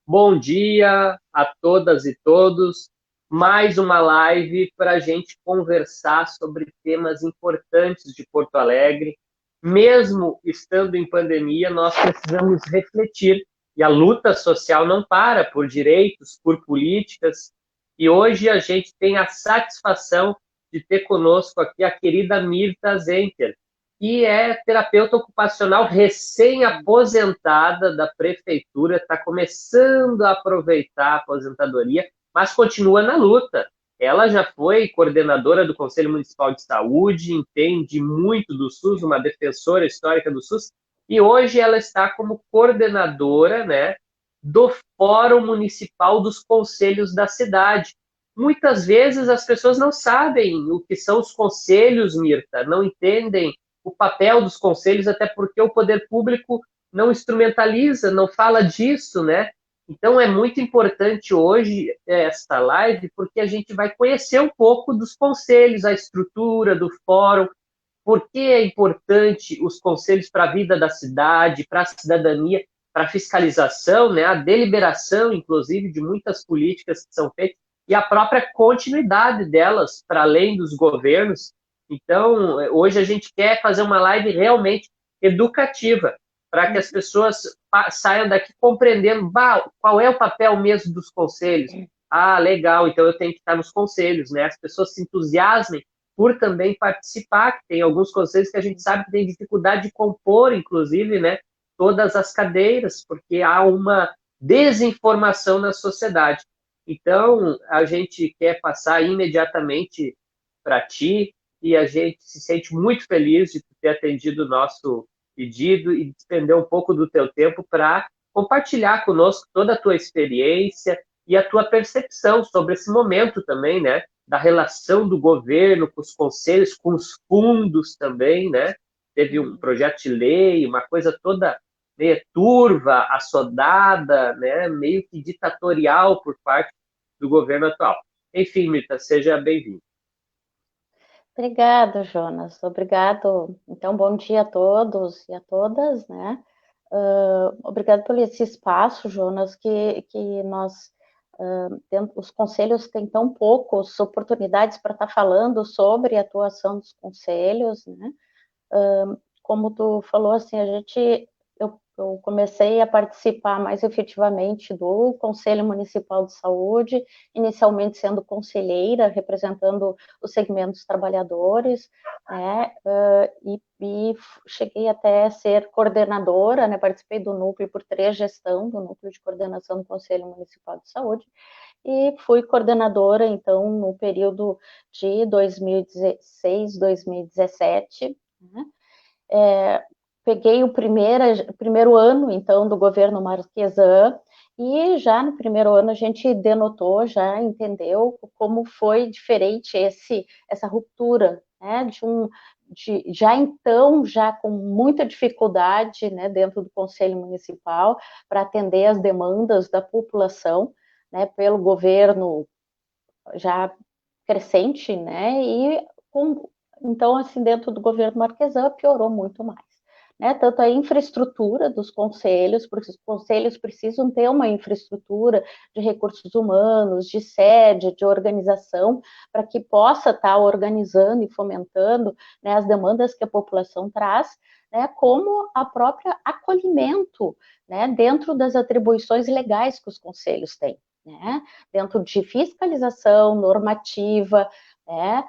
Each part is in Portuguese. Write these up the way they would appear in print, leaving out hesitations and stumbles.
Bom dia a todas e todos. Mais uma live para a gente conversar sobre temas importantes de Porto Alegre. Mesmo estando em pandemia, nós precisamos refletir e a luta social não para por direitos, por políticas. E hoje a gente tem a satisfação de ter conosco aqui a querida Mirta Zenker, que é terapeuta ocupacional recém-aposentada da prefeitura, está começando a aproveitar a aposentadoria, mas continua na luta. Ela já foi coordenadora do Conselho Municipal de Saúde, entende muito do SUS, uma defensora histórica do SUS, e hoje ela está como coordenadora, né, do Fórum Municipal dos Conselhos da cidade. Muitas vezes as pessoas não sabem o que são os conselhos, Mirta, não entendem o papel dos conselhos, até porque o poder público não instrumentaliza, não fala disso, né? Então é muito importante hoje esta live, porque a gente vai conhecer um pouco dos conselhos, a estrutura do fórum, por que é importante os conselhos para a vida da cidade, para a cidadania, para a fiscalização, né, a deliberação, inclusive, de muitas políticas que são feitas, e a própria continuidade delas para além dos governos. Então, hoje a gente quer fazer uma live realmente educativa, para que as pessoas saiam daqui compreendendo qual é o papel mesmo dos conselhos. Ah, legal, então eu tenho que estar nos conselhos, né? As pessoas se entusiasmem por também participar, que tem alguns conselhos que a gente sabe que tem dificuldade de compor, inclusive, né, todas as cadeiras, porque há uma desinformação na sociedade. Então, a gente quer passar imediatamente para ti e a gente se sente muito feliz de ter atendido o nosso pedido e despender um pouco do teu tempo para compartilhar conosco toda a tua experiência e a tua percepção sobre esse momento também, né? Da relação do governo com os conselhos, com os fundos também, né? Teve um projeto de lei, uma coisa toda meio turva, assodada, né? Meio que ditatorial por parte do governo atual. Enfim, Mirta, seja bem-vindo. Obrigado, Jonas. Obrigado. Então, bom dia a todos e a todas, né? Obrigado por esse espaço, Jonas, que nós, os conselhos têm tão poucas oportunidades para estar falando sobre a atuação dos conselhos, né? Como tu falou, assim, eu comecei a participar mais efetivamente do Conselho Municipal de Saúde, inicialmente sendo conselheira, representando os segmentos trabalhadores, né, e cheguei até a ser coordenadora, né, participei do núcleo por 3 gestão, do núcleo de coordenação do Conselho Municipal de Saúde, e fui coordenadora, então, no período de 2016, 2017, né, peguei o primeiro ano, então, do governo Marquesan, e já no primeiro ano a gente denotou, já entendeu como foi diferente essa ruptura, né, já então, já com muita dificuldade, né, dentro do Conselho Municipal, para atender as demandas da população, né, pelo governo já crescente, né, então, assim, dentro do governo Marquesan, piorou muito mais. Né, tanto a infraestrutura dos conselhos, porque os conselhos precisam ter uma infraestrutura de recursos humanos, de sede, de organização, para que possa estar organizando e fomentando, né, as demandas que a população traz, né, como a própria acolhimento, né, dentro das atribuições legais que os conselhos têm, né, dentro de fiscalização normativa, né,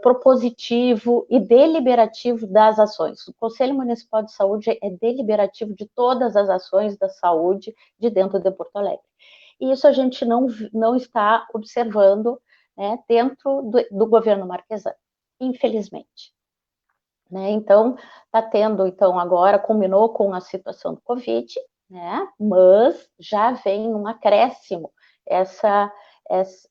propositivo e deliberativo das ações. O Conselho Municipal de Saúde é deliberativo de todas as ações da saúde de dentro de Porto Alegre. E isso a gente não está observando, né, dentro do governo Marquesan, infelizmente. Né? Então, está tendo, então, agora, combinou com a situação do Covid, né? Mas já vem um acréscimo, essa,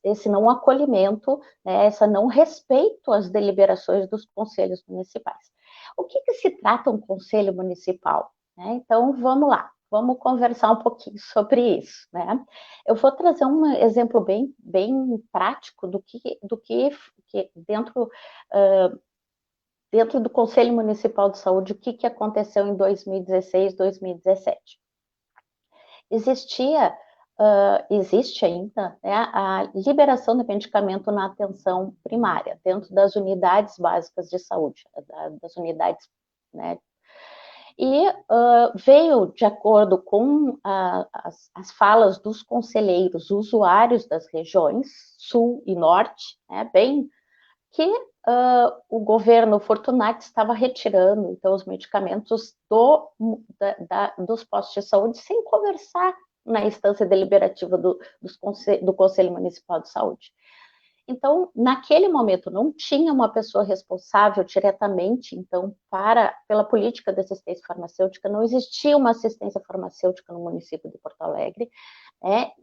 esse não acolhimento, né? Essa não respeito às deliberações dos conselhos municipais. O que se trata um conselho municipal? Né? Então, vamos lá, vamos conversar um pouquinho sobre isso. Né? Eu vou trazer um exemplo bem prático do que dentro dentro do Conselho Municipal de Saúde, o que aconteceu em 2016, 2017. Existia existe ainda, né, a liberação do medicamento na atenção primária, dentro das unidades básicas de saúde, das unidades, né, e veio de acordo com as falas dos conselheiros usuários das regiões sul e norte, né, bem que o governo Fortunati estava retirando então os medicamentos dos postos de saúde sem conversar na instância deliberativa do Conselho Municipal de Saúde. Então, naquele momento, não tinha uma pessoa responsável diretamente, então, pela política de assistência farmacêutica, não existia uma assistência farmacêutica no município de Porto Alegre.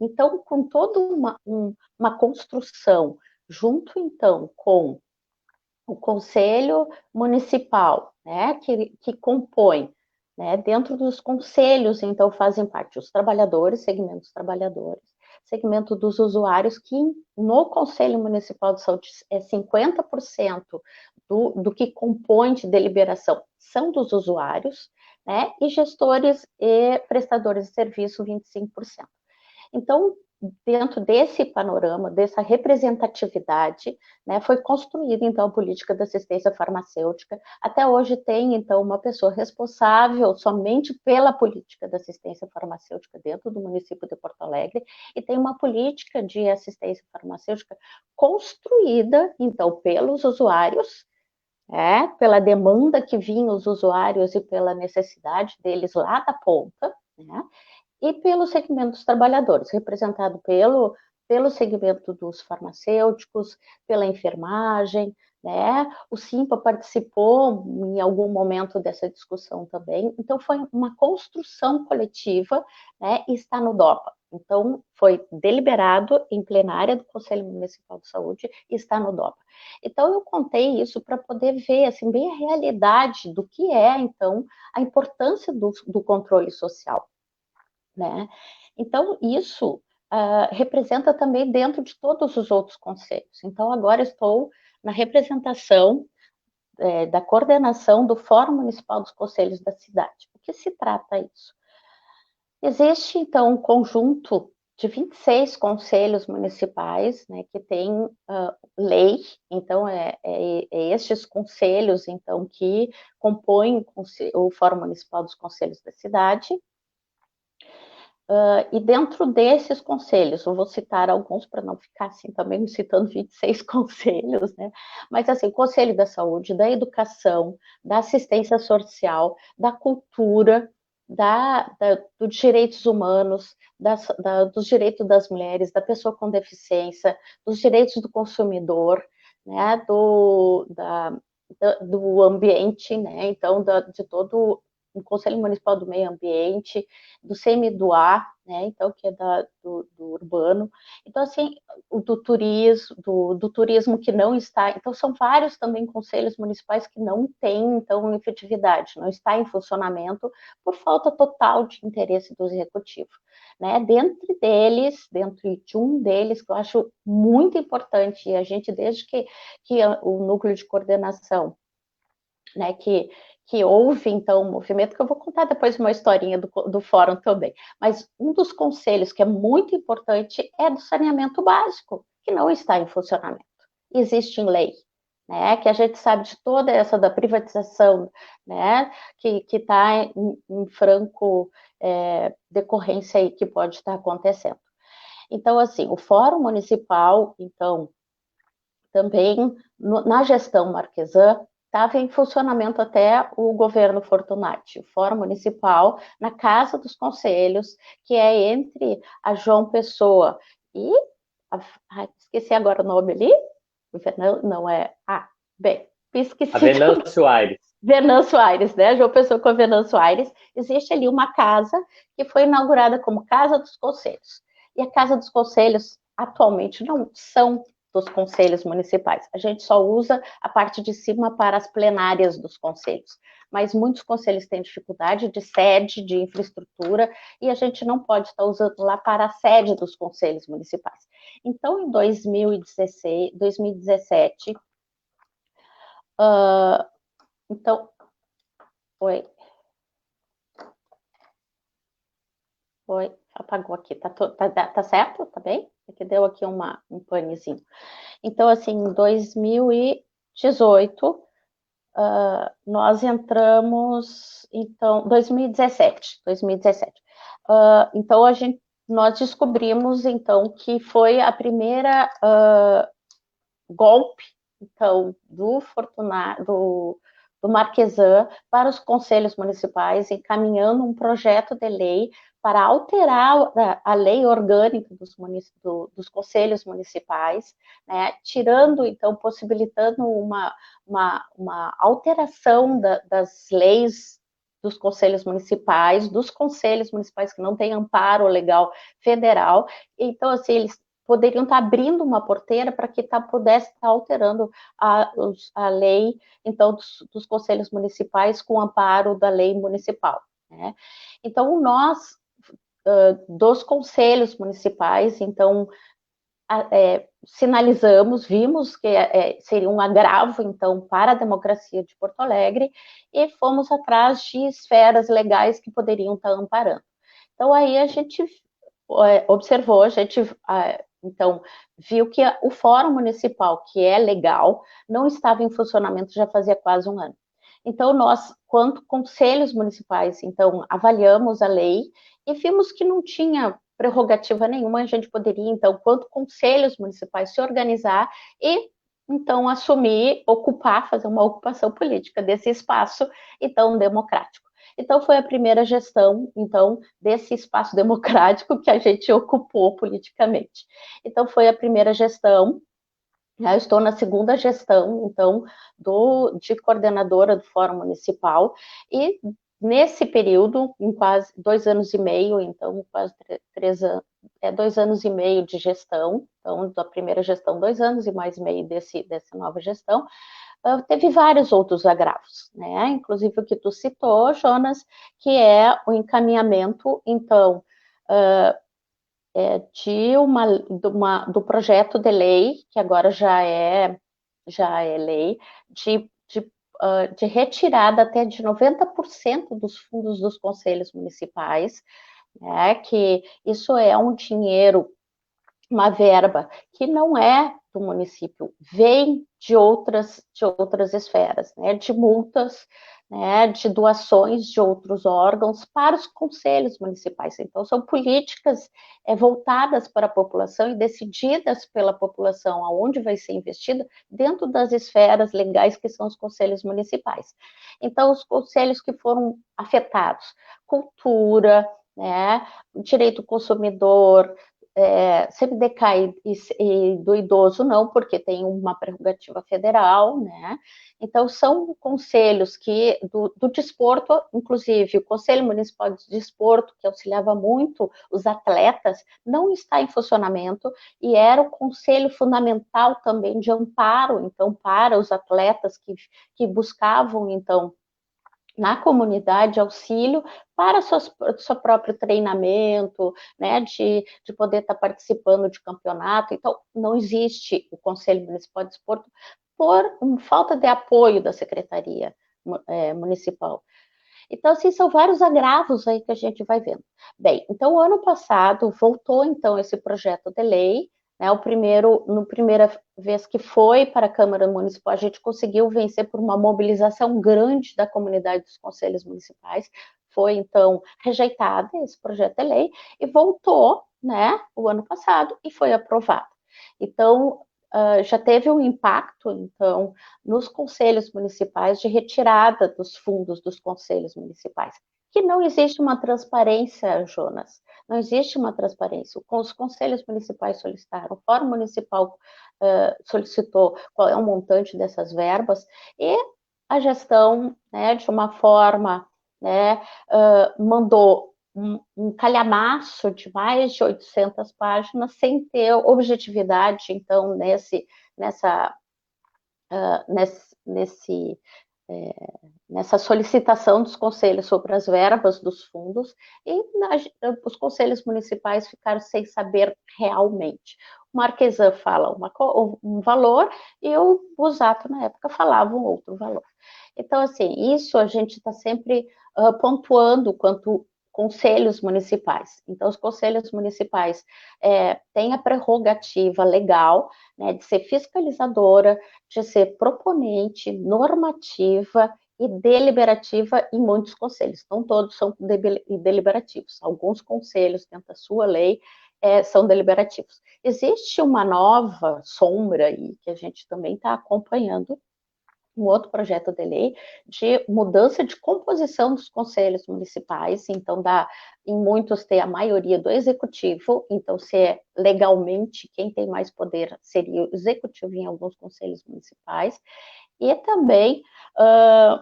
Então, com toda uma construção, junto, então, com o Conselho Municipal, né, que compõe, né, dentro dos conselhos, então, fazem parte os trabalhadores, segmento dos usuários, que no Conselho Municipal de Saúde é 50% do que compõe de deliberação são dos usuários, né, e gestores e prestadores de serviço, 25%. Então, dentro desse panorama, dessa representatividade, né, foi construída, então, a política de assistência farmacêutica. Até hoje tem, então, uma pessoa responsável somente pela política de assistência farmacêutica dentro do município de Porto Alegre, e tem uma política de assistência farmacêutica construída, então, pelos usuários, pela demanda que vinha os usuários e pela necessidade deles lá da ponta, né, e pelo segmento dos trabalhadores, representado pelo segmento dos farmacêuticos, pela enfermagem, né? O Simpa participou em algum momento dessa discussão também. Então, foi uma construção coletiva, né? E está no DOPA. Então, foi deliberado em plenária do Conselho Municipal de Saúde e está no DOPA. Então, eu contei isso para poder ver, assim, bem a realidade do que é, então, a importância do controle social, né? Então, isso representa também dentro de todos os outros conselhos. Então, agora estou na representação da coordenação do Fórum Municipal dos Conselhos da cidade. O que se trata isso? Existe, então, um conjunto de 26 conselhos municipais, né, que tem lei, então estes conselhos, então, que compõem o Fórum Municipal dos Conselhos da cidade. E dentro desses conselhos, eu vou citar alguns para não ficar assim também citando 26 conselhos, né? Mas assim, o Conselho da Saúde, da Educação, da Assistência Social, da Cultura, dos Direitos Humanos, dos Direitos das Mulheres, da Pessoa com Deficiência, dos Direitos do Consumidor, né? Do ambiente, né? Então, de todo o Conselho Municipal do Meio Ambiente, do CMDUA, né, então, que é do urbano. Então, assim, do turismo que não está. Então, são vários também conselhos municipais que não têm, então, efetividade, não está em funcionamento por falta total de interesse do executivo. Né? Dentro de um deles, que eu acho muito importante, e a gente, desde que o núcleo de coordenação, né, que houve, então, um movimento, que eu vou contar depois uma historinha do fórum também, mas um dos conselhos que é muito importante é do saneamento básico, que não está em funcionamento. Existe em lei, né, que a gente sabe de toda essa da privatização, né, que está em franco decorrência aí que pode estar acontecendo. Então, assim, o Fórum Municipal, então, também na gestão Marquesan, estava em funcionamento até o governo Fortunati, o Fórum Municipal, na Casa dos Conselhos, que é entre a João Pessoa e... esqueci agora o nome ali, não é... bem, esqueci. A Venâncio Aires. Venâncio Aires, né? João Pessoa com a Venâncio Aires. Existe ali uma casa que foi inaugurada como Casa dos Conselhos. E a Casa dos Conselhos, atualmente, não são dos conselhos municipais. A gente só usa a parte de cima para as plenárias dos conselhos. Mas muitos conselhos têm dificuldade de sede, de infraestrutura, e a gente não pode estar usando lá para a sede dos conselhos municipais. Então, em 2017, então, oi. Foi, apagou aqui, tá certo? Tá bem? Aqui deu aqui um panezinho. Então, assim, em 2018, nós entramos, então, 2017. Então, nós descobrimos, então, que foi a primeira golpe, então, do Marquesan para os conselhos municipais, encaminhando um projeto de lei para alterar a lei orgânica dos conselhos municipais, né, tirando, então, possibilitando uma alteração das leis dos conselhos municipais que não têm amparo legal federal. Então, assim, eles poderiam estar abrindo uma porteira para que pudesse estar alterando a lei, então, dos conselhos municipais com amparo da lei municipal, né? Então, nós, dos conselhos municipais, então, sinalizamos, vimos que seria um agravo, então, para a democracia de Porto Alegre, e fomos atrás de esferas legais que poderiam estar amparando. Então, aí a gente observou, então, viu que o Fórum Municipal, que é legal, não estava em funcionamento já fazia quase um ano. Então, nós, quanto conselhos municipais, então, avaliamos a lei e vimos que não tinha prerrogativa nenhuma, a gente poderia, então, quanto conselhos municipais, se organizar e, então, fazer uma ocupação política desse espaço, então, democrático. Então, foi a primeira gestão, então, desse espaço democrático que a gente ocupou politicamente. Então, foi a primeira gestão. Eu estou na segunda gestão, então, de coordenadora do Fórum Municipal, e nesse período, em quase 2 anos e meio, então, quase 3 anos, 2 anos e meio de gestão, então, da primeira gestão, 2 anos e mais meio dessa nova gestão, teve vários outros agravos, né? Inclusive o que tu citou, Jonas, que é o encaminhamento, então, do projeto de lei, que agora já é lei, de retirada até de 90% dos fundos dos conselhos municipais, né? Que isso é um dinheiro, uma verba que não é do município, vem de outras esferas, né, de multas, né, de doações de outros órgãos para os conselhos municipais. Então, são políticas voltadas para a população e decididas pela população aonde vai ser investido dentro das esferas legais que são os conselhos municipais. Então, os conselhos que foram afetados, cultura, né, direito do consumidor, CBDK e do idoso não, porque tem uma prerrogativa federal, né? Então, são conselhos que, do desporto, inclusive o Conselho Municipal de Desporto, que auxiliava muito os atletas, não está em funcionamento e era o conselho fundamental também de amparo, então, para os atletas que buscavam, então, na comunidade auxílio para seu próprio treinamento, né, de poder estar participando de campeonato. Então, não existe o Conselho Municipal de Desporto por falta de apoio da Secretaria Municipal. Então, assim, são vários agravos aí que a gente vai vendo. Bem, então, o ano passado, voltou, então, esse projeto de lei, né, no primeira vez que foi para a Câmara Municipal, a gente conseguiu vencer por uma mobilização grande da comunidade dos conselhos municipais, foi, então, rejeitado esse projeto de lei, e voltou, né, o ano passado, e foi aprovado. Então, já teve um impacto, então, nos conselhos municipais de retirada dos fundos dos conselhos municipais, que não existe uma transparência, Jonas, não existe uma transparência. Os conselhos municipais solicitaram, o Fórum Municipal solicitou qual é o montante dessas verbas, e a gestão, né, de uma forma, né, mandou um calhamaço de mais de 800 páginas, sem ter objetividade, então, nessa, nesse, nessa solicitação dos conselhos sobre as verbas dos fundos, e os conselhos municipais ficaram sem saber realmente. O Marquesan fala um valor e o Busato, na época, falava um outro valor. Então, assim, isso a gente está sempre pontuando quanto conselhos municipais. Então, os conselhos municipais têm a prerrogativa legal, né, de ser fiscalizadora, de ser proponente, normativa e deliberativa em muitos conselhos. Não todos são deliberativos. Alguns conselhos, dentro da sua lei, são deliberativos. Existe uma nova sombra aí, que a gente também está acompanhando, um outro projeto de lei de mudança de composição dos conselhos municipais, então em muitos tem a maioria do executivo, então se legalmente quem tem mais poder seria o executivo em alguns conselhos municipais, e também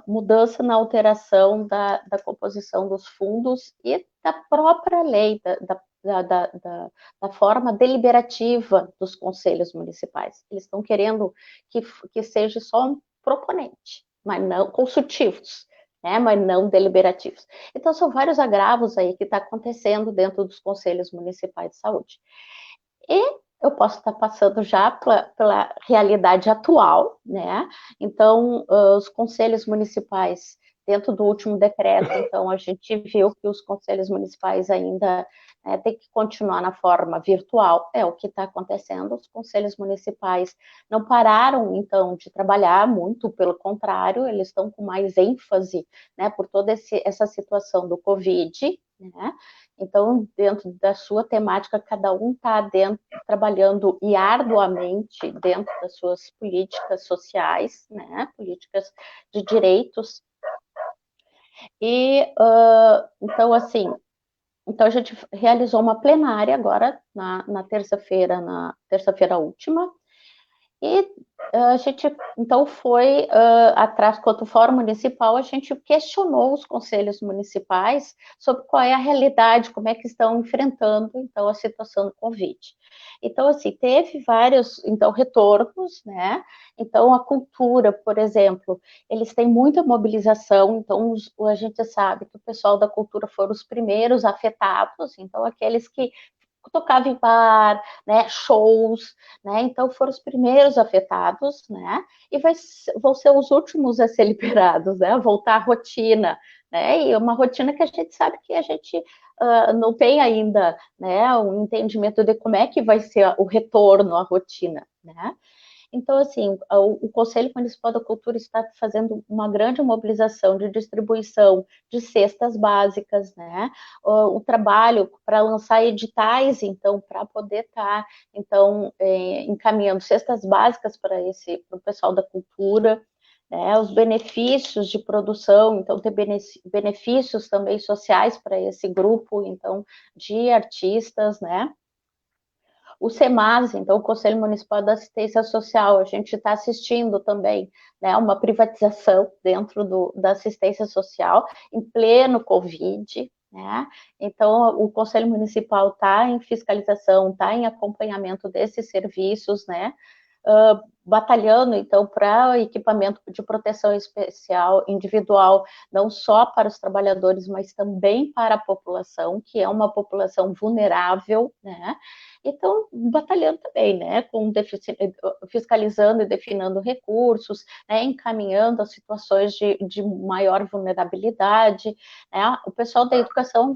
mudança na alteração da composição dos fundos e da própria lei, da forma deliberativa dos conselhos municipais. Eles estão querendo que seja só um proponente, mas não consultivos, né, mas não deliberativos. Então, são vários agravos aí que está acontecendo dentro dos conselhos municipais de saúde. E eu posso estar passando já pela realidade atual, né? Então, os conselhos municipais, dentro do último decreto, então, a gente viu que os conselhos municipais ainda têm que continuar na forma virtual, é o que está acontecendo. Os conselhos municipais não pararam, então, de trabalhar muito, pelo contrário, eles estão com mais ênfase, né, por toda essa situação do Covid, né? Então, dentro da sua temática, cada um está trabalhando e arduamente dentro das suas políticas sociais, né, políticas de direitos. E, então, assim, então a gente realizou uma plenária agora, na terça-feira última, e a gente, então, foi atrás, quanto Fórum Municipal, a gente questionou os conselhos municipais sobre qual é a realidade, como é que estão enfrentando, então, a situação do Covid. Então, assim, teve vários, então, retornos, né? Então, a cultura, por exemplo, eles têm muita mobilização, então, a gente sabe que o pessoal da cultura foram os primeiros afetados, então, aqueles que tocava em bar, né, shows, né, então foram os primeiros afetados, né, e vão ser os últimos a ser liberados, né, a voltar à rotina, né, e uma rotina que a gente sabe que a gente não tem ainda, né, um entendimento de como é que vai ser o retorno à rotina, né. Então, assim, o Conselho Municipal da Cultura está fazendo uma grande mobilização de distribuição de cestas básicas, né? O trabalho para lançar editais, então, para poder estar, então, encaminhando cestas básicas para o pessoal da cultura, né? Os benefícios de produção, então, ter benefícios também sociais para esse grupo, então, de artistas, né? O SEMAS, então, o Conselho Municipal da Assistência Social, a gente está assistindo também, né, uma privatização dentro da assistência social, em pleno Covid, né? Então, o Conselho Municipal está em fiscalização, está em acompanhamento desses serviços, né? Batalhando, então, para equipamento de proteção especial individual, não só para os trabalhadores, mas também para a população, que é uma população vulnerável, né? Então, batalhando também, né, fiscalizando e definindo recursos, né, encaminhando as situações de maior vulnerabilidade, né. O pessoal da educação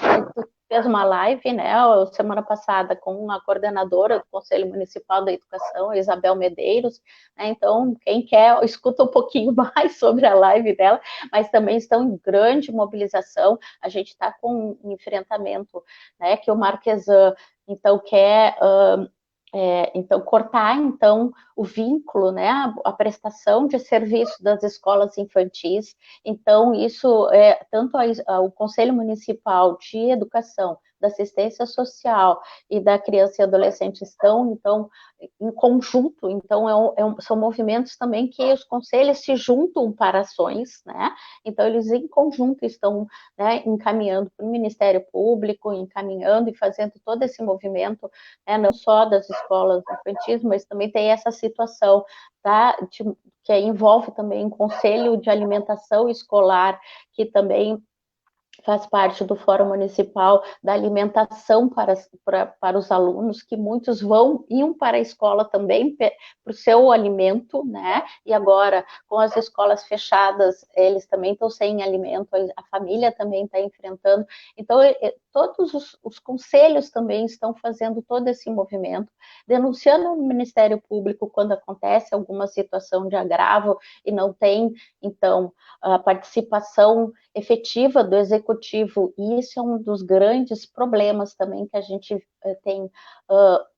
fez uma live, né, semana passada, com a coordenadora do Conselho Municipal da Educação, a Isabel Medeiros, né, então, quem quer, escuta um pouquinho mais sobre a live dela, mas também estão em grande mobilização, a gente está com um enfrentamento, né, que o Marquesan então quer então cortar então o vínculo, né, a prestação de serviço das escolas infantis. Então isso tanto o Conselho Municipal de Educação, da Assistência Social e da Criança e Adolescente estão então em conjunto. Então são movimentos também que os conselhos se juntam para ações, né? Então eles em conjunto estão, né, encaminhando para o Ministério Público, encaminhando e fazendo todo esse movimento, né, não só das escolas infantis, mas também tem essa situação, tá, que envolve também o Conselho de Alimentação Escolar, que também faz parte do Fórum Municipal da alimentação para os alunos, que muitos iam para a escola também para o seu alimento, né? E agora, com as escolas fechadas, eles também estão sem alimento, a família também está enfrentando. Então, todos os conselhos também estão fazendo todo esse movimento, denunciando o Ministério Público quando acontece alguma situação de agravo e não tem, então, a participação efetiva do executivo, e isso é um dos grandes problemas também que a gente tem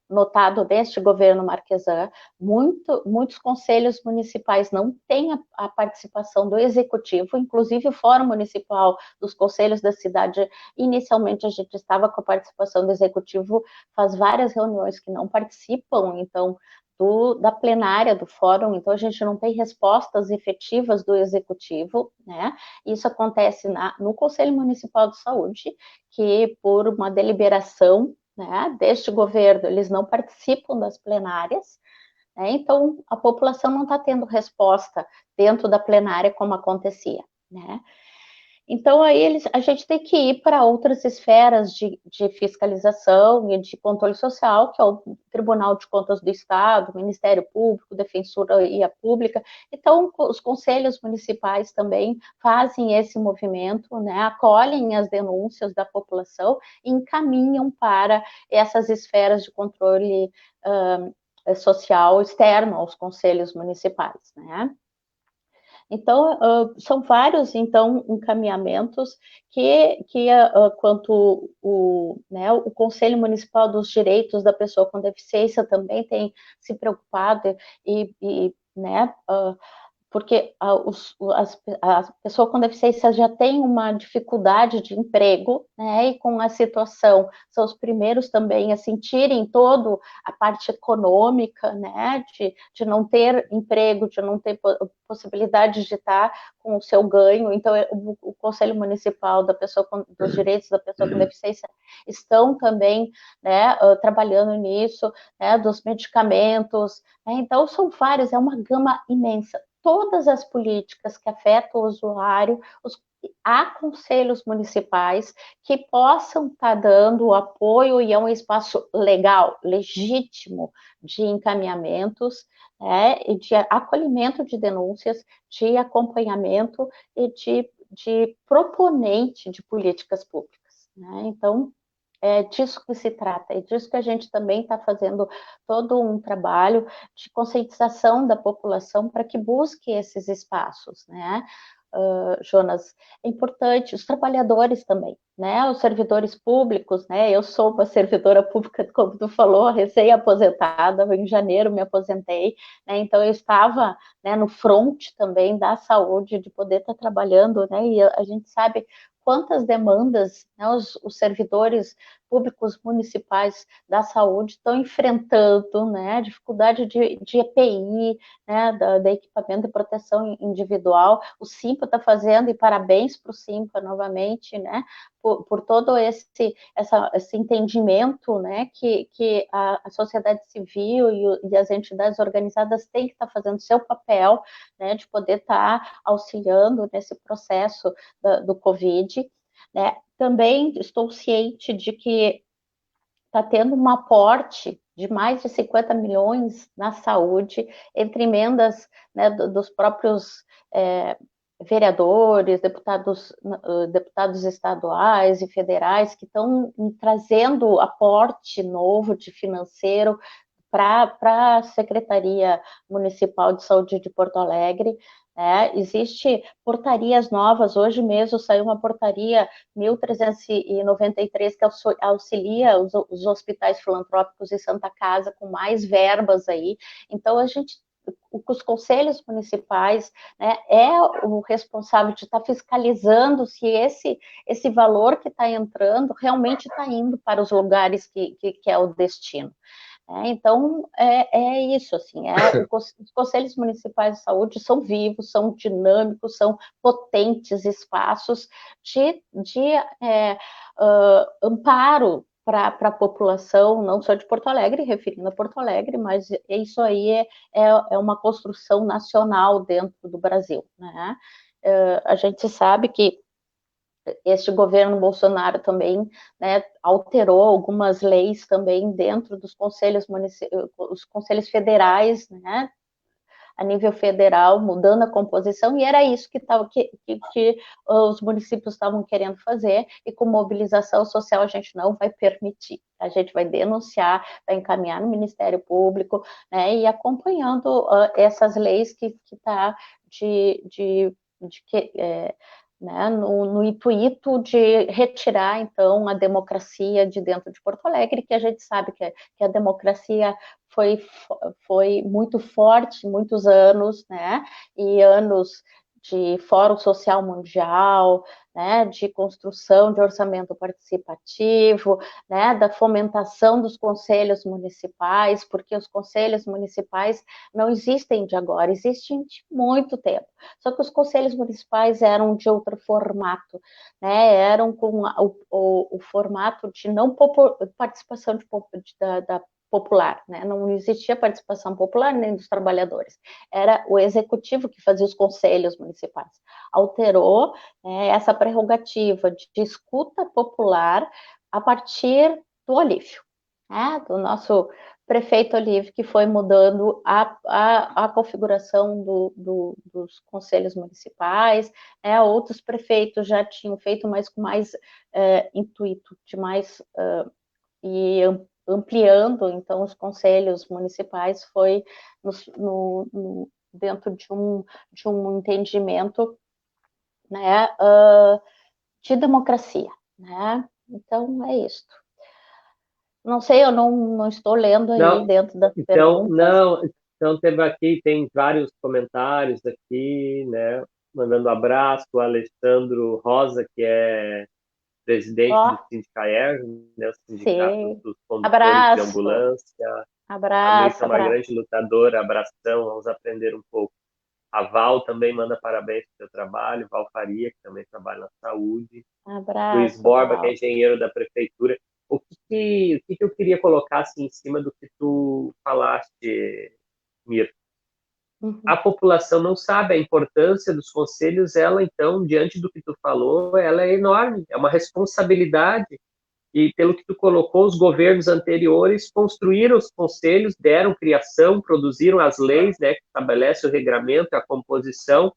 notado neste governo Marquesan. Muitos conselhos municipais não têm a participação do executivo, inclusive o Fórum Municipal dos Conselhos da Cidade, inicialmente a gente estava com a participação do executivo, faz várias reuniões que não participam, então da plenária do fórum, então a gente não tem respostas efetivas do executivo, né? Isso acontece no Conselho Municipal de Saúde, que por uma deliberação, né, deste governo, eles não participam das plenárias, né? Então a população não está tendo resposta dentro da plenária como acontecia, né? Então, aí a gente tem que ir para outras esferas de fiscalização e de controle social, que é o Tribunal de Contas do Estado, o Ministério Público, Defensoria Pública. Então, os conselhos municipais também fazem esse movimento, né, acolhem as denúncias da população e encaminham para essas esferas de controle social externo aos conselhos municipais, né? Então, são vários, então, encaminhamentos que quanto né, o Conselho Municipal dos Direitos da Pessoa com Deficiência também tem se preocupado né, porque a pessoa com deficiência já tem uma dificuldade de emprego, né, e com a situação, são os primeiros também a sentirem toda a parte econômica, né, de não ter emprego, de não ter possibilidade de estar com o seu ganho. Então, o Conselho Municipal dos Direitos da Pessoa com Deficiência estão também, né, trabalhando nisso, né, dos medicamentos, né, então são vários, é uma gama imensa. Todas as políticas que afetam o usuário, há conselhos municipais que possam estar dando apoio, e é um espaço legal, legítimo, de encaminhamentos, né, de acolhimento de denúncias, de acompanhamento e de proponente de políticas públicas, né? Então, é disso que se trata, é disso que a gente também está fazendo todo um trabalho de conscientização da população para que busque esses espaços, né? Jonas, é importante, os trabalhadores também, né? Os servidores públicos, né? Eu sou uma servidora pública, como tu falou, recém-aposentada, em janeiro me aposentei, né? Então eu estava, né, no front também da saúde, de poder estar trabalhando, né? E a gente sabe quantas demandas, né, os servidores públicos municipais da saúde estão enfrentando, né, dificuldade de EPI, né, da equipamento de proteção individual. O Simpa está fazendo, e parabéns para o Simpa novamente, né, por todo esse entendimento, né, que a sociedade civil e as entidades organizadas têm que estar fazendo seu papel, né, de poder estar auxiliando nesse processo do Covid, né. Também estou ciente de que está tendo um aporte de mais de 50 milhões na saúde, entre emendas, né, dos próprios vereadores, deputados estaduais e federais, que estão trazendo aporte novo de financeiro para a Secretaria Municipal de Saúde de Porto Alegre. Existe portarias novas, hoje mesmo saiu uma portaria 1393 que auxilia os hospitais filantrópicos e Santa Casa com mais verbas aí. Então, os conselhos municipais, né, é o responsável de estar fiscalizando se esse valor que está entrando realmente está indo para os lugares que é o destino. Então, é isso, assim, os conselhos municipais de saúde são vivos, são dinâmicos, são potentes espaços de amparo para a população, não só de Porto Alegre, referindo a Porto Alegre, mas isso aí é uma construção nacional dentro do Brasil, né? A gente sabe que este governo Bolsonaro também, né, alterou algumas leis também dentro dos os conselhos federais, né, a nível federal, mudando a composição, e era isso que os municípios estavam querendo fazer, e com mobilização social a gente não vai permitir. A gente vai denunciar, vai encaminhar no Ministério Público, né, e acompanhando essas leis que está né, no intuito de retirar, então, a democracia de dentro de Porto Alegre, que a gente sabe que a democracia foi muito forte, muitos anos, né, e anos de Fórum Social Mundial, né, de construção de orçamento participativo, né, da fomentação dos conselhos municipais, porque os conselhos municipais não existem de agora, existem de muito tempo. Só que os conselhos municipais eram de outro formato, né, eram com o formato de não participação da popular, né? Não existia participação popular nem dos trabalhadores, era o executivo que fazia os conselhos municipais. Alterou, né, essa prerrogativa de escuta popular a partir do Olívio, né, do nosso prefeito Olívio, que foi mudando a configuração dos conselhos municipais, né, outros prefeitos já tinham feito, mas com mais intuito, de mais e ampliando, então, os conselhos municipais foi dentro de um entendimento, né, de democracia, né? Então, é isso. Não sei, eu não estou lendo aí Não, dentro das então, perguntas. não, então tem vários comentários aqui, né? Mandando abraço, o Alessandro Rosa, que é Ó, presidente do Sindicaer, né, o Sindicato sim. dos Condutores de Abraço, Ambulância. A Moita abraço, é uma abraço. grande lutadora, abração, vamos aprender um pouco. A Val também manda parabéns pelo seu trabalho, Val Faria, que também trabalha na saúde. Luiz Abraço, Borba, que é Val. engenheiro da prefeitura. O que eu queria colocar assim, em cima do que tu falaste, Mir? A Uhum. população não sabe a importância dos conselhos, ela então, diante do que tu falou, ela é enorme, é uma responsabilidade. E pelo que tu colocou, os governos anteriores construíram os conselhos, deram criação, produziram as leis, né, que estabelecem o regramento, a composição,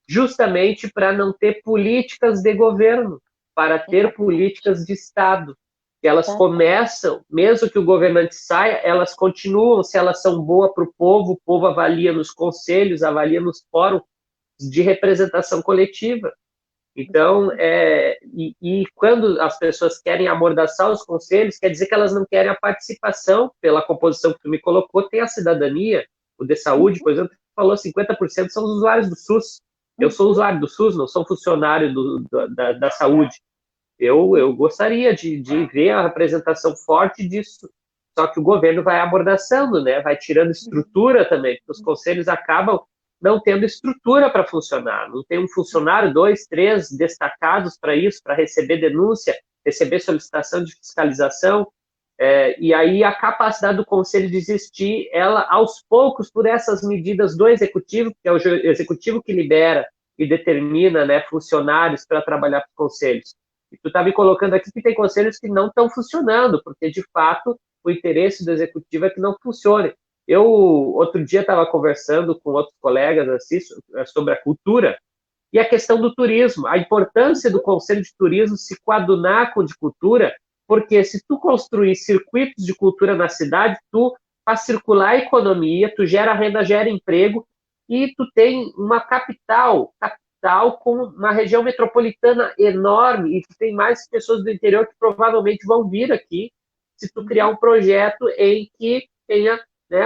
justamente para não ter políticas de governo, para ter políticas de Estado. Elas Exatamente. começam, mesmo que o governante saia, elas continuam, se elas são boas para o povo avalia nos conselhos, avalia nos fóruns de representação coletiva. Então, e quando as pessoas querem amordaçar os conselhos, quer dizer que elas não querem a participação pela composição que tu me colocou, tem a cidadania, o de saúde, Uhum. por exemplo, falou 50% são os usuários do SUS. Eu sou Uhum. usuário do SUS, não sou funcionário da saúde. Eu gostaria de ver a representação forte disso. Só que o governo vai amordaçando, né? Vai tirando estrutura também, porque os conselhos acabam não tendo estrutura para funcionar. Não tem um funcionário, dois, três destacados para isso, para receber denúncia, receber solicitação de fiscalização. E aí a capacidade do conselho de existir, ela aos poucos, por essas medidas do executivo, que é o executivo que libera e determina, né, funcionários para trabalhar para os conselhos. E tu está me colocando aqui que tem conselhos que não estão funcionando, porque de fato o interesse do executivo é que não funcione. Eu, outro dia, estava conversando com outros colegas assim, sobre a cultura e a questão do turismo, a importância do Conselho de Turismo se coadunar com o de cultura, porque se tu construir circuitos de cultura na cidade, tu faz circular a economia, tu gera renda, gera emprego, e tu tem uma capital com uma região metropolitana enorme, e tu tem mais pessoas do interior que provavelmente vão vir aqui se tu criar um projeto em que tenha, né,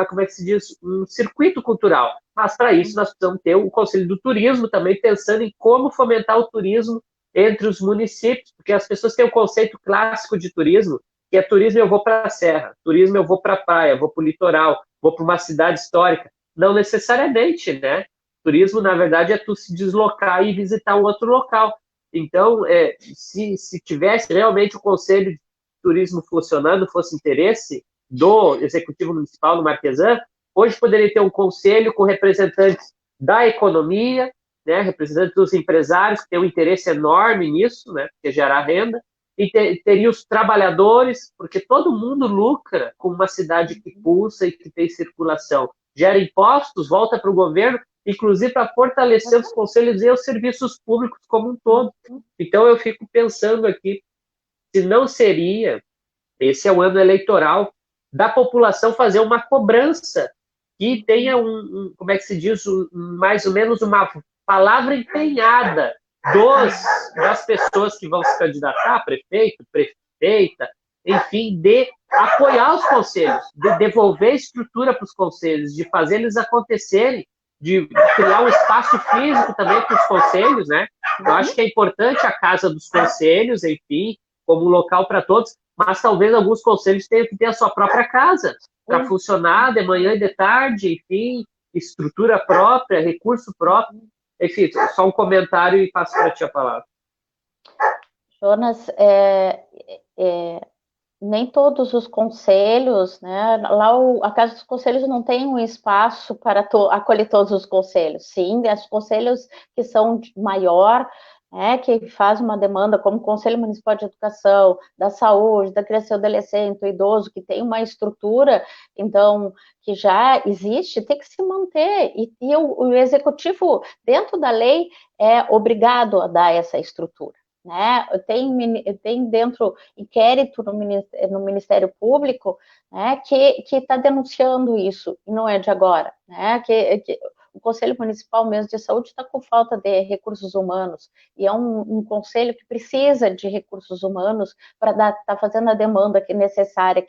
como é que se diz, um circuito cultural. Mas para isso nós precisamos ter o Conselho do Turismo também pensando em como fomentar o turismo entre os municípios, porque as pessoas têm o conceito clássico de turismo, que é turismo eu vou para a serra, turismo eu vou para a praia, vou para o litoral, vou para uma cidade histórica. Não necessariamente, né? Turismo, na verdade, é tu se deslocar e visitar um outro local. Então, se tivesse realmente o Conselho de Turismo funcionando, fosse interesse do Executivo Municipal no Marquesan, hoje poderia ter um conselho com representantes da economia, né, representantes dos empresários, que têm um interesse enorme nisso, né, porque gerar renda, e teria os trabalhadores, porque todo mundo lucra com uma cidade que pulsa e que tem circulação. Gera impostos, volta para o governo, inclusive para fortalecer os conselhos e os serviços públicos como um todo. Então, eu fico pensando aqui, se não seria, esse é o ano eleitoral, da população fazer uma cobrança que tenha como é que se diz, mais ou menos uma palavra empenhada das pessoas que vão se candidatar, prefeito, prefeita, enfim, de apoiar os conselhos, de devolver estrutura para os conselhos, de fazer eles acontecerem, de criar um espaço físico também para os conselhos, né? Eu acho que é importante a Casa dos Conselhos, enfim, como local para todos, mas talvez alguns conselhos tenham que ter a sua própria casa para funcionar de manhã e de tarde, enfim, estrutura própria, recurso próprio. Enfim, só um comentário e passo para ti a palavra. Jonas, nem todos os conselhos, né? Lá a Casa dos Conselhos não tem um espaço para acolher todos os conselhos. Sim, os conselhos que são maior, que faz uma demanda, como o Conselho Municipal de Educação, da Saúde, da Criança e Adolescente, do Idoso, que tem uma estrutura, então, que já existe, tem que se manter. E o Executivo, dentro da lei, é obrigado a dar essa estrutura. Né? Tem dentro inquérito no Ministério Público, né, que está denunciando isso, e não é de agora, né, que o Conselho Municipal mesmo de Saúde está com falta de recursos humanos, e é um conselho que precisa de recursos humanos para estar fazendo a demanda que é necessária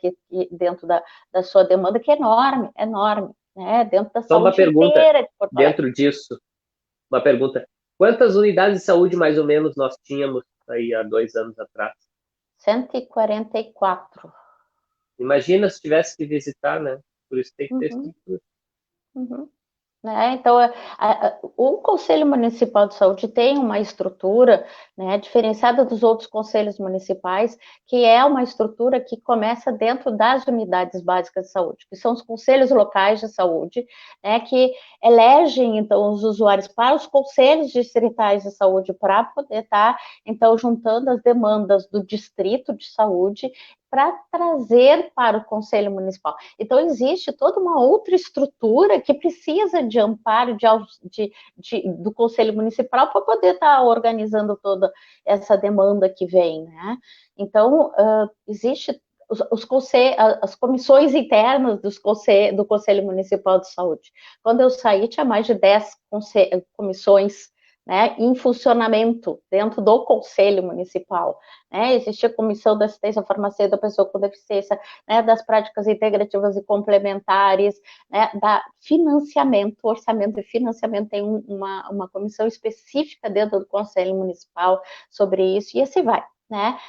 dentro da sua demanda, que é enorme, enorme, né, dentro da Só saúde uma pergunta inteira de Porto Alegre. dentro disso, uma pergunta. Quantas unidades de saúde, mais ou menos, nós tínhamos aí há 2 anos atrás? 144. Imagina se tivesse que visitar, né? Por isso tem que ter estrutura. Né? Então, o Conselho Municipal de Saúde tem uma estrutura, né, diferenciada dos outros conselhos municipais, que é uma estrutura que começa dentro das unidades básicas de saúde, que são os conselhos locais de saúde, né, que elegem, então, os usuários para os conselhos distritais de saúde, para poder estar, então, juntando as demandas do distrito de saúde para trazer para o Conselho Municipal. Então, existe toda uma outra estrutura que precisa de amparo do Conselho Municipal para poder estar organizando toda essa demanda que vem, né? Então, existe as comissões internas do Conselho Municipal de Saúde. Quando eu saí, tinha mais de 10 comissões, né, em funcionamento dentro do Conselho Municipal. Né? Existia a Comissão da Assistência Farmacêutica da Pessoa com Deficiência, né, das práticas integrativas e complementares, né, da financiamento, orçamento e financiamento, tem uma comissão específica dentro do Conselho Municipal sobre isso, e assim vai. Né?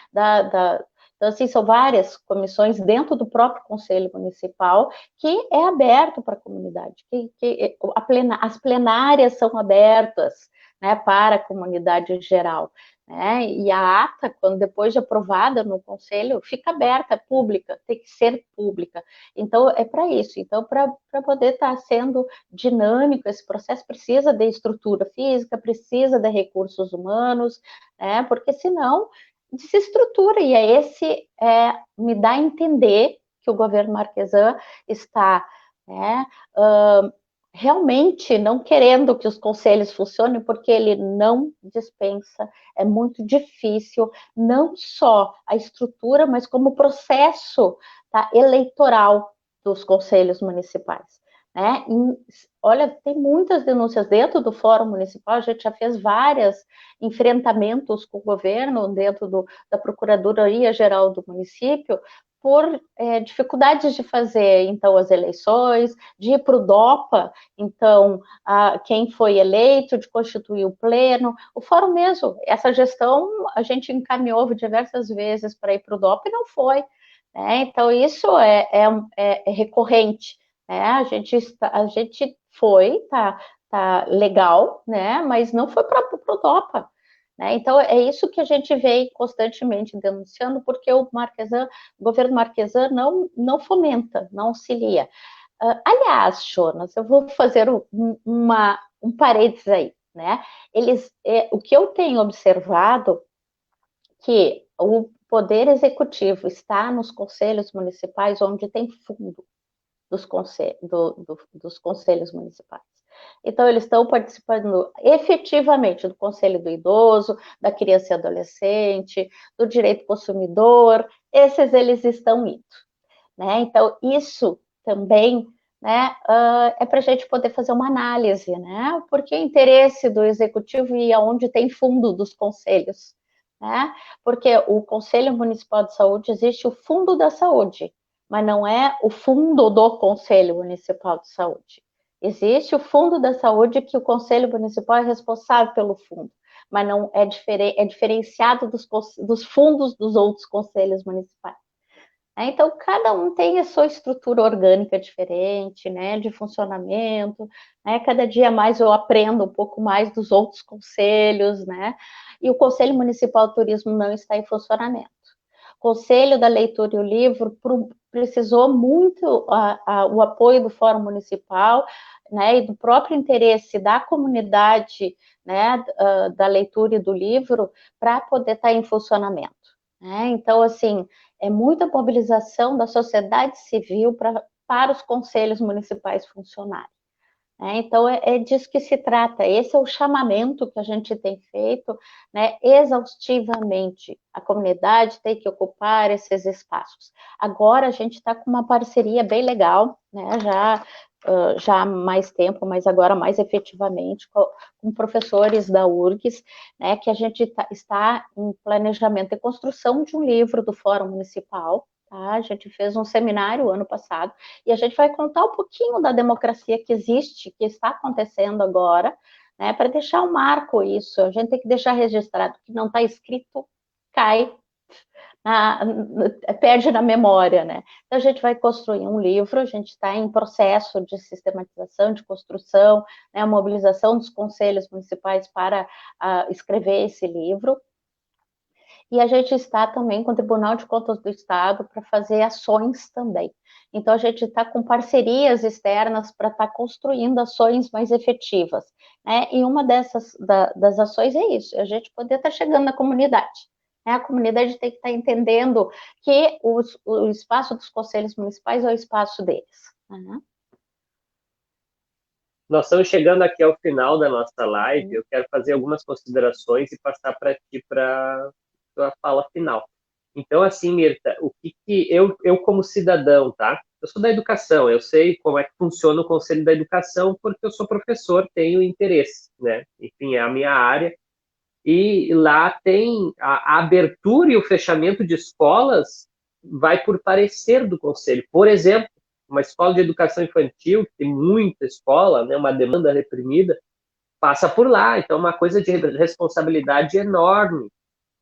Então, assim, são várias comissões dentro do próprio Conselho Municipal que é aberto para a comunidade, as plenárias são abertas, né, para a comunidade em geral. Né? E a ata, quando depois de aprovada no Conselho, fica aberta, pública, tem que ser pública. Então, é para isso. Então, para poder estar sendo dinâmico, esse processo precisa de estrutura física, precisa de recursos humanos, né? Porque senão desestrutura, e me dá a entender que o governo Marquesan está, né, realmente não querendo que os conselhos funcionem, porque ele não dispensa, é muito difícil, não só a estrutura, mas como o processo, tá, eleitoral dos conselhos municipais. Né? Olha, tem muitas denúncias dentro do Fórum Municipal, a gente já fez vários enfrentamentos com o governo dentro da Procuradoria-Geral do município, por dificuldades de fazer, então, as eleições, de ir para o DOPA, então, quem foi eleito, de constituir o pleno, o fórum mesmo, essa gestão a gente encaminhou diversas vezes para ir para o DOPA e não foi, né? Então, isso é recorrente, né? A gente foi, tá legal, né? Mas não foi para o DOPA. Né? Então, é isso que a gente vem constantemente denunciando, porque o governo Marquesan não fomenta, não auxilia. Aliás, Jonas, eu vou fazer um parênteses aí. né? O que eu tenho observado que o poder executivo está nos conselhos municipais onde tem fundo dos conselhos municipais. Então, eles estão participando efetivamente do Conselho do Idoso, da Criança e Adolescente, do Direito Consumidor, eles estão indo, né? Então, isso também, né, é para a gente poder fazer uma análise, né? Porque o interesse do Executivo e aonde tem fundo dos conselhos, né? Porque o Conselho Municipal de Saúde existe o Fundo da Saúde, mas não é o fundo do Conselho Municipal de Saúde. Existe o Fundo da Saúde, que o Conselho Municipal é responsável pelo fundo, mas não é, é diferenciado dos fundos dos outros conselhos municipais. Então, cada um tem a sua estrutura orgânica diferente, né, de funcionamento, né, cada dia mais eu aprendo um pouco mais dos outros conselhos, né, e o Conselho Municipal de Turismo não está em funcionamento. O Conselho da Leitura e o Livro precisou muito o apoio do Fórum Municipal, né, e do próprio interesse da comunidade, né, da leitura e do livro, para poder estar em funcionamento, né? Então, assim, é muita mobilização da sociedade civil para os conselhos municipais funcionarem. Então, é disso que se trata. Esse é o chamamento que a gente tem feito, né, exaustivamente. A comunidade tem que ocupar esses espaços. Agora, a gente está com uma parceria bem legal, né, já há mais tempo, mas agora mais efetivamente, com professores da URGS, né, que a gente está em planejamento e construção de um livro do Fórum Municipal. Tá? A gente fez um seminário ano passado, e a gente vai contar um pouquinho da democracia que existe, que está acontecendo agora, né, para deixar um marco isso. A gente tem que deixar registrado, que não está escrito, cai, perde na memória, né? Então a gente vai construir um livro, a gente está em processo de sistematização, de construção, né, a mobilização dos conselhos municipais para escrever esse livro. E a gente está também com o Tribunal de Contas do Estado para fazer ações também. Então, a gente está com parcerias externas para estar construindo ações mais efetivas, né? E uma das ações é isso, a gente poder estar chegando na comunidade. Né? A comunidade tem que estar entendendo que o espaço dos conselhos municipais é o espaço deles. Né? Nós estamos chegando aqui ao final da nossa live. Eu quero fazer algumas considerações e passar para ti para a fala final. Então, assim, Mirta, o que eu como cidadão, tá? Eu sou da educação, eu sei como é que funciona o Conselho da Educação, porque eu sou professor, tenho interesse, né? Enfim, é a minha área. E lá tem a abertura e o fechamento de escolas vai por parecer do Conselho. Por exemplo, uma escola de educação infantil, que tem muita escola, né, uma demanda reprimida, passa por lá. Então, é uma coisa de responsabilidade enorme.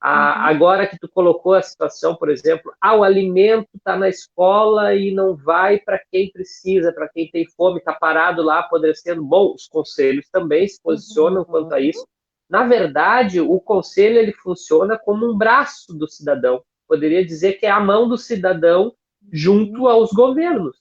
Agora que tu colocou a situação, por exemplo, o alimento está na escola e não vai para quem precisa, para quem tem fome, está parado lá apodrecendo. Bom, os conselhos também se posicionam quanto a isso. Na verdade, o conselho ele funciona como um braço do cidadão. Poderia dizer que é a mão do cidadão junto aos governos.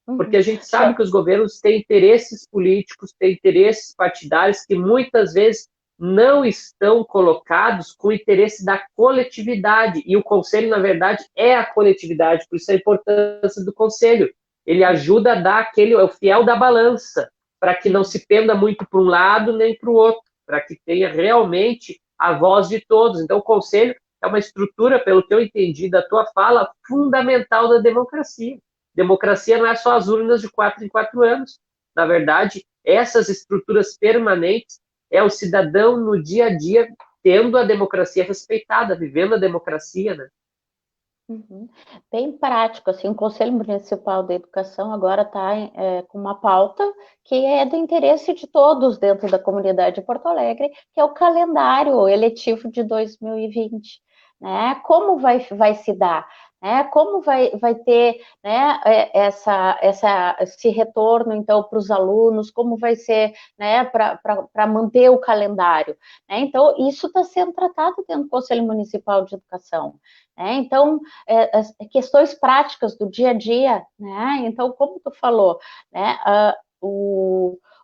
Porque a gente sabe que os governos têm interesses políticos, têm interesses partidários que muitas vezes não estão colocados com o interesse da coletividade. E o conselho, na verdade, é a coletividade, por isso a importância do conselho. Ele ajuda a dar é o fiel da balança, para que não se penda muito para um lado nem para o outro, para que tenha realmente a voz de todos. Então, o conselho é uma estrutura, pelo que eu entendi da tua fala, fundamental da democracia. Democracia não é só as urnas de 4 em 4 anos. Na verdade, essas estruturas permanentes é o cidadão no dia a dia tendo a democracia respeitada, vivendo a democracia, né? Bem prático, assim, o Conselho Municipal de Educação agora está com uma pauta que é do interesse de todos dentro da comunidade de Porto Alegre, que é o calendário eletivo de 2020, né? Como vai se dar? Né? Como vai ter, né, esse retorno, então, para os alunos? Como vai ser, né, para manter o calendário? Né? Então, isso está sendo tratado dentro do Conselho Municipal de Educação. Então, questões práticas do dia a dia, né? Então, como tu falou, né?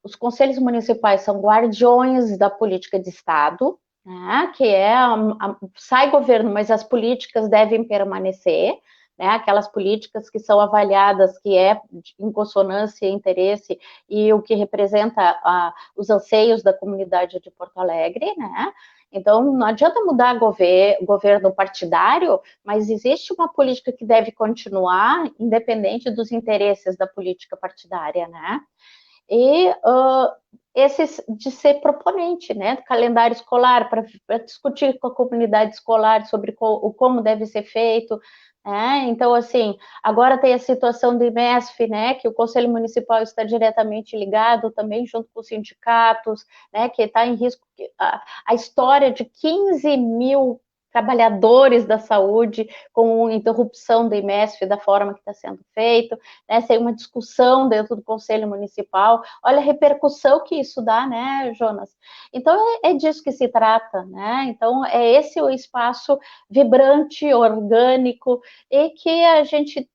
os conselhos municipais são guardiões da política de Estado, né, que é sai governo, mas as políticas devem permanecer, né, aquelas políticas que são avaliadas que é em consonância, interesse e o que representa os anseios da comunidade de Porto Alegre, né? Então, não adianta mudar governo partidário, mas existe uma política que deve continuar, independente dos interesses da política partidária, né? E esses de ser proponente, né? Calendário escolar, para discutir com a comunidade escolar sobre como deve ser feito. Então, assim, agora tem a situação do IMESF, né? Que o Conselho Municipal está diretamente ligado também junto com os sindicatos, né? Que está em risco. A história de 15 mil trabalhadores da saúde com interrupção do IMESF da forma que está sendo feito, né? Sem uma discussão dentro do Conselho Municipal. Olha a repercussão que isso dá, né, Jonas? Então, é disso que se trata, né? Então, é esse o espaço vibrante, orgânico, e que a gente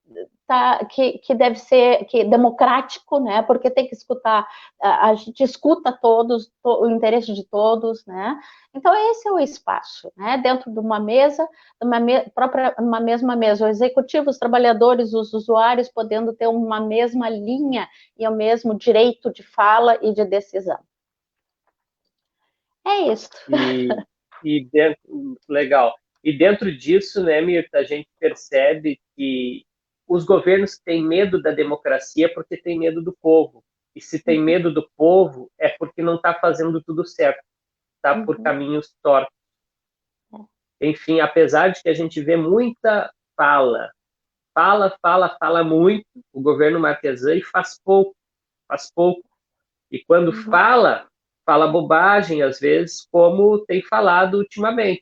que deve ser democrático, né? Porque tem que escutar, a gente escuta todos, o interesse de todos, né? Então esse é o espaço, né? Dentro de uma mesa, uma mesma mesa, o executivo, os trabalhadores, os usuários podendo ter uma mesma linha e o mesmo direito de fala e de decisão. É isso. E dentro, legal. E dentro disso, né, Mirta, a gente percebe que os governos têm medo da democracia porque têm medo do povo. E se tem medo do povo, é porque não está fazendo tudo certo, está por caminhos tortos. Enfim, apesar de que a gente vê muita fala muito, o governo Marquesan, e faz pouco. E quando fala bobagem, às vezes, como tem falado ultimamente.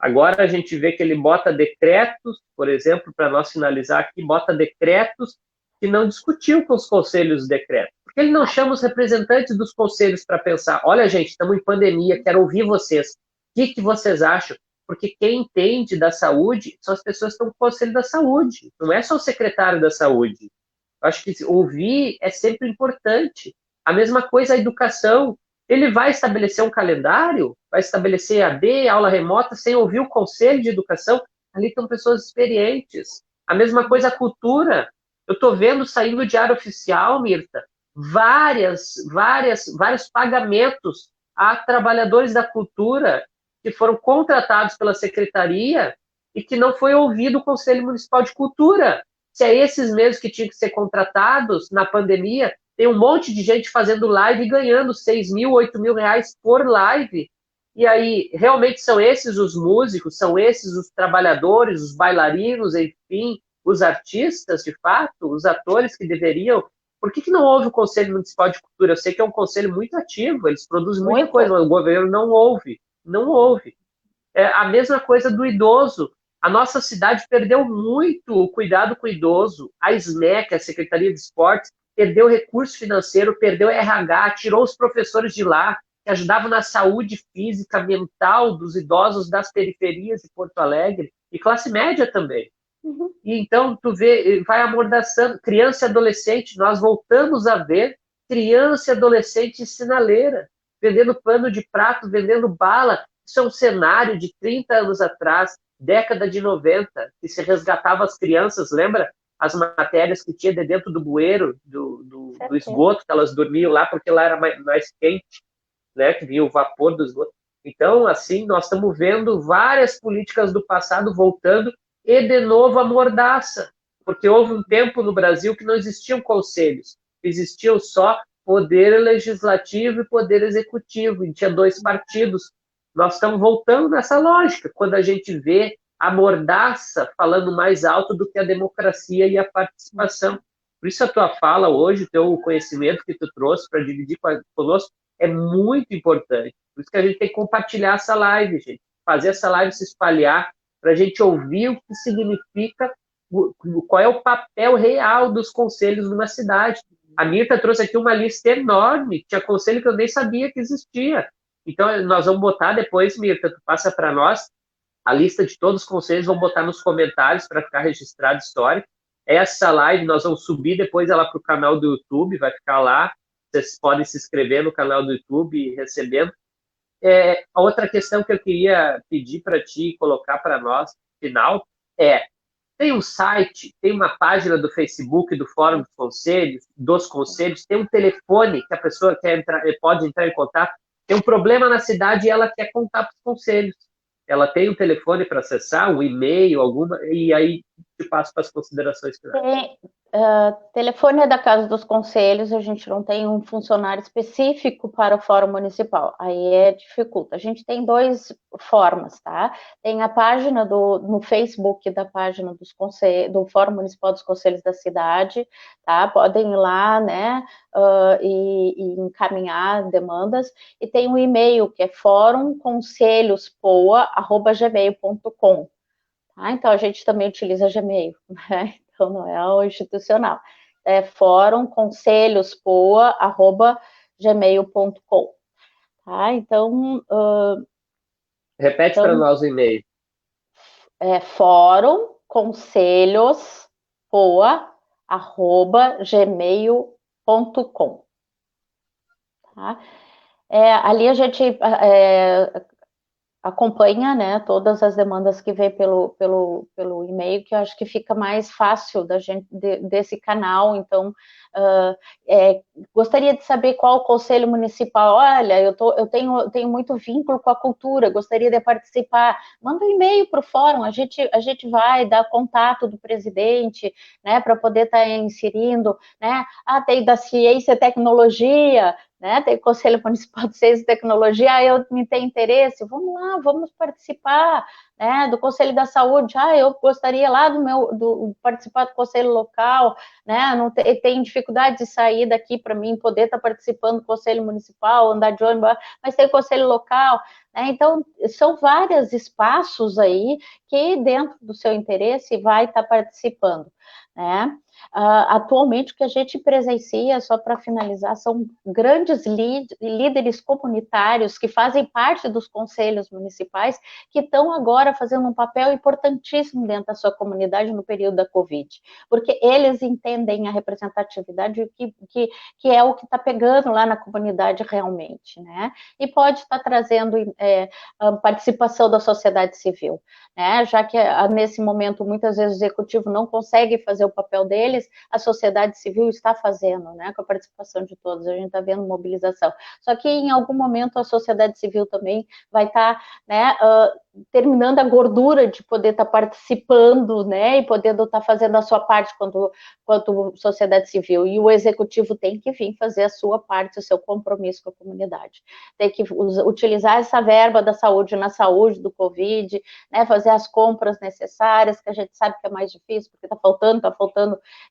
Agora a gente vê que ele bota decretos, por exemplo, para nós finalizar aqui, bota decretos que não discutiu com os conselhos de decreto. Porque ele não chama os representantes dos conselhos para pensar, olha, gente, estamos em pandemia, quero ouvir vocês. O que vocês acham? Porque quem entende da saúde são as pessoas que estão no Conselho da Saúde, não é só o secretário da Saúde. Eu acho que ouvir é sempre importante. A mesma coisa a educação. Ele vai estabelecer um calendário, vai estabelecer EAD, aula remota, sem ouvir o Conselho de Educação. Ali estão pessoas experientes. A mesma coisa a cultura. Eu estou vendo saindo do Diário Oficial, Mirta, vários pagamentos a trabalhadores da cultura que foram contratados pela secretaria e que não foi ouvido o Conselho Municipal de Cultura. Se é esses mesmos que tinham que ser contratados na pandemia, tem um monte de gente fazendo live e ganhando 6 mil, 8 mil reais por live. E aí, realmente são esses os músicos, são esses os trabalhadores, os bailarinos, enfim, os artistas, de fato, os atores que deveriam. Por que não houve o Conselho Municipal de Cultura? Eu sei que é um conselho muito ativo, eles produzem muita coisa, mas o governo não ouve. Não houve. É a mesma coisa do idoso. A nossa cidade perdeu muito o cuidado com o idoso. A SMEC, a Secretaria de Esportes, perdeu recurso financeiro, perdeu RH, tirou os professores de lá, que ajudavam na saúde física, mental dos idosos das periferias de Porto Alegre, e classe média também. E então, tu vê, vai amordaçando. Criança e adolescente, nós voltamos a ver criança e adolescente sinaleira, vendendo pano de prato, vendendo bala. Isso é um cenário de 30 anos atrás, década de 90, que se resgatava as crianças, lembra? As matérias que tinha de dentro do bueiro, do esgoto, que elas dormiam lá, porque lá era mais quente, né? Que vinha o vapor do esgoto. Então, assim, nós estamos vendo várias políticas do passado voltando e, de novo, a mordaça. Porque houve um tempo no Brasil que não existiam conselhos, existiam só poder legislativo e poder executivo, e tinha dois partidos. Nós estamos voltando nessa lógica, quando a gente vê a mordaça falando mais alto do que a democracia e a participação. Por isso a tua fala hoje, o teu conhecimento que tu trouxe para dividir conosco, é muito importante. Por isso que a gente tem que compartilhar essa live, gente. Fazer essa live se espalhar, para a gente ouvir o que significa, qual é o papel real dos conselhos numa cidade. A Mirta trouxe aqui uma lista enorme, tinha conselho que eu nem sabia que existia. Então, nós vamos botar depois, Mirta, tu passa para nós a lista de todos os conselhos, vamos botar nos comentários para ficar registrado histórico. Essa live nós vamos subir depois ela para o canal do YouTube, vai ficar lá. vocês podem se inscrever no canal do YouTube e recebendo. A outra questão que eu queria pedir para ti, colocar para nós, no final, tem um site, tem uma página do Facebook, do Fórum dos Conselhos, tem um telefone que a pessoa pode entrar em contato, tem um problema na cidade e ela quer contar para os conselhos. Ela tem um telefone para acessar, um e-mail, e aí te passo para as considerações finais. Telefone é da Casa dos Conselhos, a gente não tem um funcionário específico para o Fórum Municipal, aí dificulta. A gente tem duas formas, tá? Tem a página no Facebook da página do Fórum Municipal dos Conselhos da cidade, tá? Podem ir lá, né, e encaminhar demandas, e tem um e-mail que é forumconselhospoa@gmail.com. Tá? Então a gente também utiliza Gmail, né? Então não é o institucional. É fórumconselhospoa@gmail.com. Tá? Então. Repete para nós o e-mail. fórumconselhospoa@gmail.com. Tá? Ali a gente acompanha, né, todas as demandas que vem pelo e-mail, que eu acho que fica mais fácil da gente desse canal. Então, gostaria de saber qual o conselho municipal. Olha, eu tenho muito vínculo com a cultura, gostaria de participar. Manda um e-mail para o fórum, a gente vai dar contato do presidente, né, para poder estar inserindo, né? Tem da ciência e tecnologia, né? Tem o Conselho Municipal de Ciência e Tecnologia, eu me tenho interesse, vamos lá, vamos participar, né? Do Conselho da Saúde, eu gostaria lá participar do Conselho Local, né? Não tem dificuldade de sair daqui para mim poder estar participando do Conselho Municipal, andar de ônibus, mas tem o Conselho Local, né? Então são vários espaços aí que dentro do seu interesse vai estar participando, né? Atualmente o que a gente presencia, só para finalizar, são grandes líderes comunitários que fazem parte dos conselhos municipais, que estão agora fazendo um papel importantíssimo dentro da sua comunidade no período da Covid, porque eles entendem a representatividade que é o que está pegando lá na comunidade realmente, né? E pode estar trazendo a participação da sociedade civil, né? Já que nesse momento muitas vezes o executivo não consegue fazer o papel dele, a sociedade civil está fazendo, né, com a participação de todos, a gente está vendo mobilização. Só que em algum momento a sociedade civil também vai estar, né, terminando a gordura de poder estar participando, né, e poder estar fazendo a sua parte quanto sociedade civil, e o executivo tem que vir fazer a sua parte, o seu compromisso com a comunidade. Tem que utilizar essa verba da saúde na saúde do Covid, né, fazer as compras necessárias, que a gente sabe que é mais difícil, porque está faltando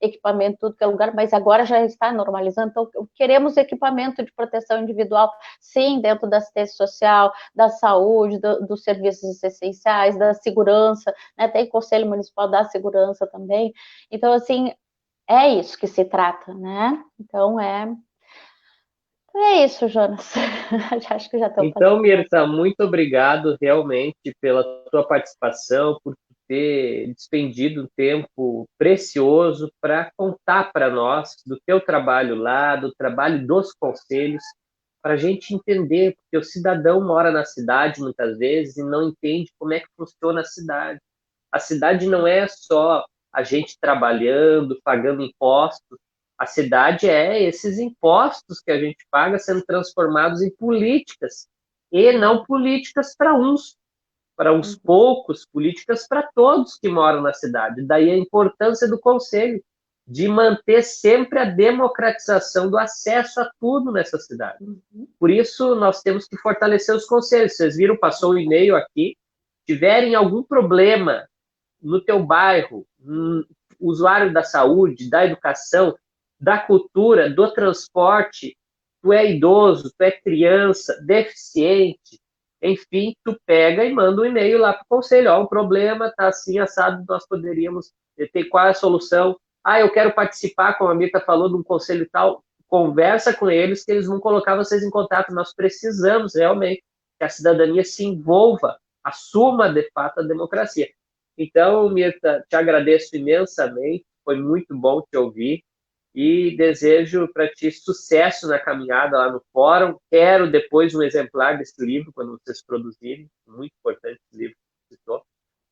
equipamento, tudo que é lugar, mas agora já está normalizando, então queremos equipamento de proteção individual, sim, dentro da assistência social, da saúde, dos serviços essenciais, da segurança, né, tem Conselho Municipal da Segurança também, então, assim, é isso que se trata, né, então é isso, Jonas, acho que já estou Então, Mirta, muito obrigado realmente pela tua participação, por ter despendido um tempo precioso para contar para nós do teu trabalho lá, do trabalho dos conselhos, para a gente entender, porque o cidadão mora na cidade muitas vezes e não entende como é que funciona a cidade. A cidade não é só a gente trabalhando, pagando impostos. A cidade é esses impostos que a gente paga sendo transformados em políticas, e não políticas para uns poucos, políticas para todos que moram na cidade. Daí a importância do conselho de manter sempre a democratização do acesso a tudo nessa cidade. Por isso, nós temos que fortalecer os conselhos. Vocês viram, passou um e-mail aqui. Tiverem algum problema no teu bairro, usuário da saúde, da educação, da cultura, do transporte, tu é idoso, tu é criança, deficiente, enfim, tu pega e manda um e-mail lá para o conselho, o problema está assim, assado, nós poderíamos ter qual é a solução. Eu quero participar, como a Mirta falou, de um conselho tal, conversa com eles que eles vão colocar vocês em contato. Nós precisamos realmente que a cidadania se envolva, assuma de fato a democracia. Então, Mirta, te agradeço imensamente, foi muito bom te ouvir. e desejo para ti sucesso na caminhada lá no fórum. Quero depois um exemplar desse livro, quando vocês produzirem, muito importante esse livro que você citou,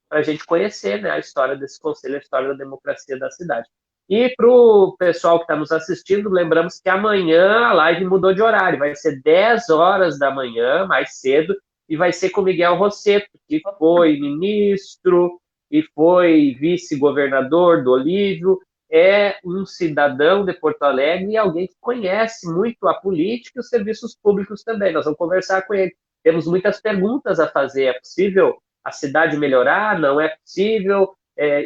para a gente conhecer, né, a história desse conselho, a história da democracia da cidade. E para o pessoal que está nos assistindo, lembramos que amanhã a live mudou de horário, vai ser 10 horas da manhã, mais cedo, e vai ser com Miguel Rosseto, que foi ministro e foi vice-governador do Olívio, é um cidadão de Porto Alegre e alguém que conhece muito a política e os serviços públicos também. Nós vamos conversar com ele. Temos muitas perguntas a fazer. É possível a cidade melhorar? Não é possível?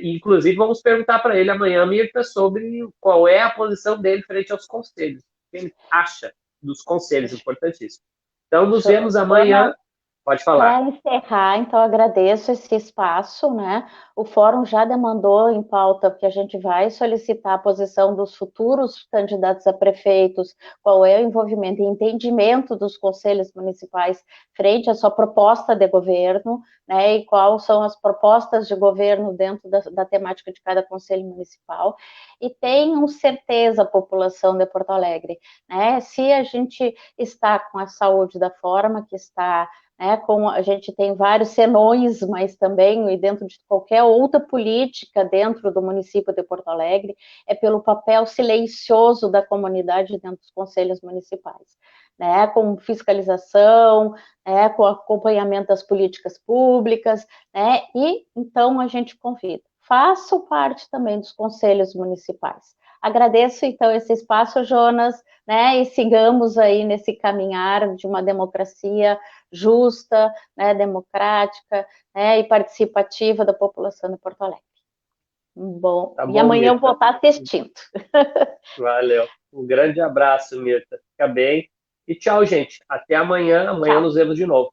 Inclusive, vamos perguntar para ele amanhã, Mirta, sobre qual é a posição dele frente aos conselhos. O que ele acha dos conselhos, importantíssimo. Então, nos vemos amanhã. Pode falar. Para encerrar, então, agradeço esse espaço, né? O fórum já demandou em pauta que a gente vai solicitar a posição dos futuros candidatos a prefeitos, qual é o envolvimento e entendimento dos conselhos municipais frente à sua proposta de governo, né? E quais são as propostas de governo dentro da temática de cada conselho municipal. E tenham certeza, a população de Porto Alegre, né? Se a gente está com a saúde da forma que está, a gente tem vários senões, mas também, e dentro de qualquer outra política dentro do município de Porto Alegre, é pelo papel silencioso da comunidade dentro dos conselhos municipais, né, com fiscalização, com acompanhamento das políticas públicas, né, e então a gente convida. Faço parte também dos conselhos municipais. Agradeço, então, esse espaço, Jonas, né, e sigamos aí nesse caminhar de uma democracia justa, né, democrática, né, e participativa da população de Porto Alegre. Bom, Tá e bom, amanhã eu Mirta. vou estar assistindo. Valeu. Um grande abraço, Mirta. Fica bem. E tchau, gente. Até amanhã. Amanhã Tchau. nos vemos de novo.